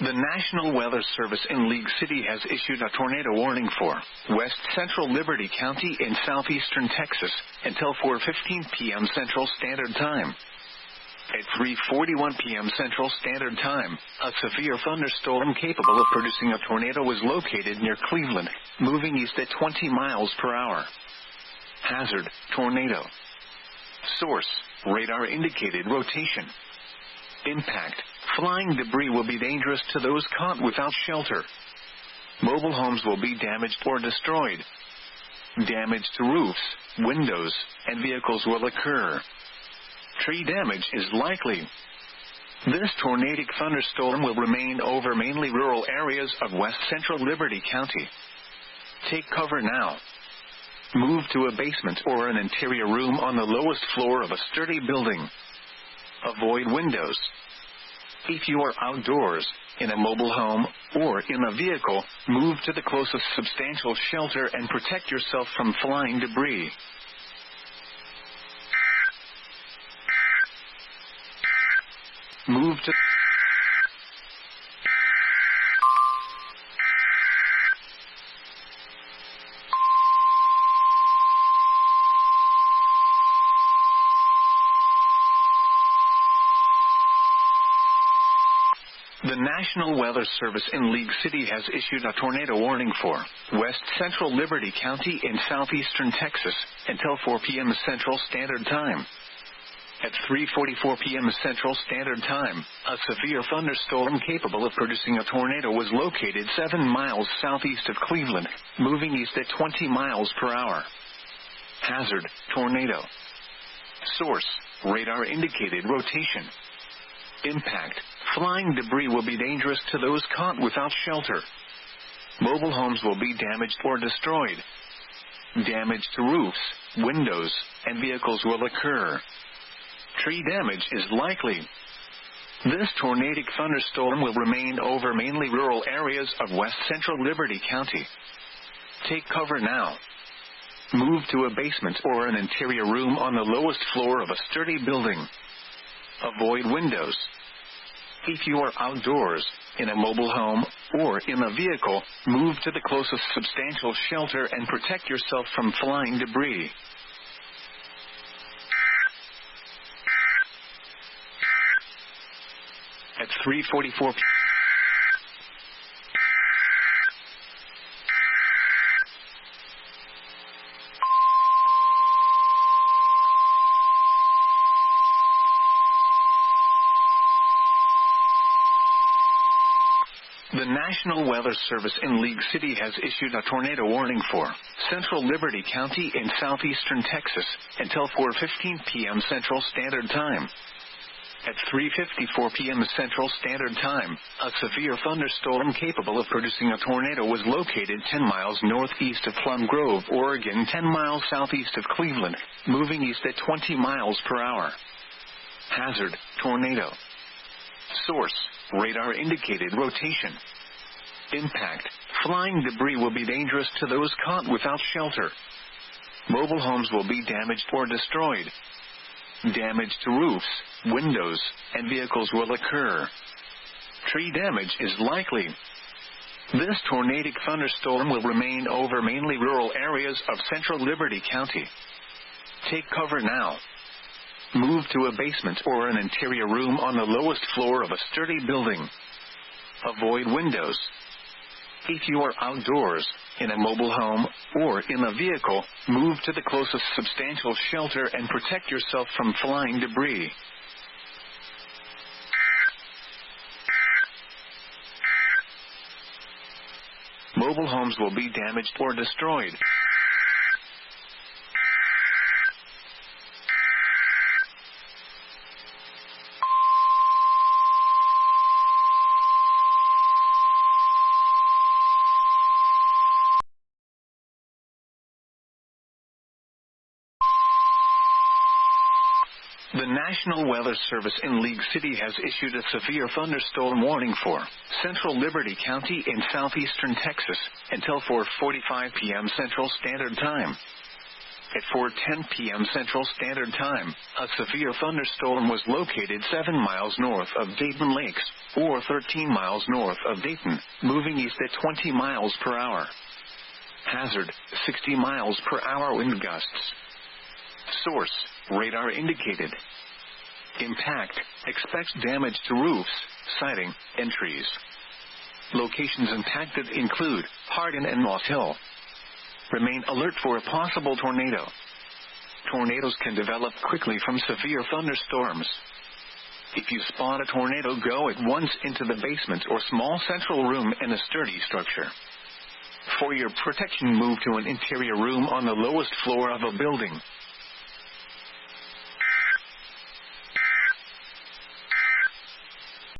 The National Weather Service in League City has issued a tornado warning for West Central Liberty County in southeastern Texas until 4:15 p.m. Central Standard Time. At 3:41 p.m. Central Standard Time, a severe thunderstorm capable of producing a tornado was located near Cleveland, moving east at 20 miles per hour. Hazard, tornado. Source, radar indicated rotation. Impact, flying debris will be dangerous to those caught without shelter. Mobile homes will be damaged or destroyed. Damage to roofs, windows, and vehicles will occur. Tree damage is likely. This tornadic thunderstorm will remain over mainly rural areas of west central Liberty County. Take cover now. Move to a basement or an interior room on the lowest floor of a sturdy building. Avoid windows. If you are outdoors, in a mobile home, or in a vehicle, move to the closest substantial shelter and protect yourself from flying debris. Move to The National Weather Service in League City has issued a tornado warning for West Central Liberty County in southeastern Texas until 4 p.m. Central Standard Time. At 3:44 p.m. Central Standard Time, a severe thunderstorm capable of producing a tornado was located 7 miles southeast of Cleveland, moving east at 20 miles per hour. Hazard, tornado. Source, radar indicated rotation. Impact, flying debris will be dangerous to those caught without shelter. Mobile homes will be damaged or destroyed. Damage to roofs, windows, and vehicles will occur. Tree damage is likely. This tornadic thunderstorm will remain over mainly rural areas of west central Liberty County. Take cover now. Move to a basement or an interior room on the lowest floor of a sturdy building. Avoid windows. If you are outdoors, in a mobile home, or in a vehicle, move to the closest substantial shelter and protect yourself from flying debris. At 3:44 p.m. The National Weather Service in League City has issued a tornado warning for Central Liberty County in southeastern Texas until 4:15 p.m. Central Standard Time. At 3:54 p.m. Central Standard Time, a severe thunderstorm capable of producing a tornado was located 10 miles northeast of Plum Grove, Oregon, 10 miles southeast of Cleveland, moving east at 20 miles per hour. Hazard, tornado. Source, radar indicated rotation. Impact, flying debris will be dangerous to those caught without shelter. Mobile homes will be damaged or destroyed. Damage to roofs, windows, and vehicles will occur. Tree damage is likely. This tornadic thunderstorm will remain over mainly rural areas of central Liberty County. Take cover now. Move to a basement or an interior room on the lowest floor of a sturdy building. Avoid windows. If you are outdoors, in a mobile home, or in a vehicle, move to the closest substantial shelter and protect yourself from flying debris. Mobile homes will be damaged or destroyed. The National Weather Service in League City has issued a severe thunderstorm warning for Central Liberty County in southeastern Texas until 4:45 p.m. Central Standard Time. At 4:10 p.m. Central Standard Time, a severe thunderstorm was located 7 miles north of Dayton Lakes, or 13 miles north of Dayton, moving east at 20 miles per hour. Hazard, 60 miles per hour wind gusts. Source, radar indicated. Impact, expects damage to roofs, siding, and trees. Locations impacted include Hardin and Moss Hill. Remain alert for a possible tornado. Tornadoes can develop quickly from severe thunderstorms. If you spot a tornado, go at once into the basement or small central room in a sturdy structure. For your protection, move to an interior room on the lowest floor of a building.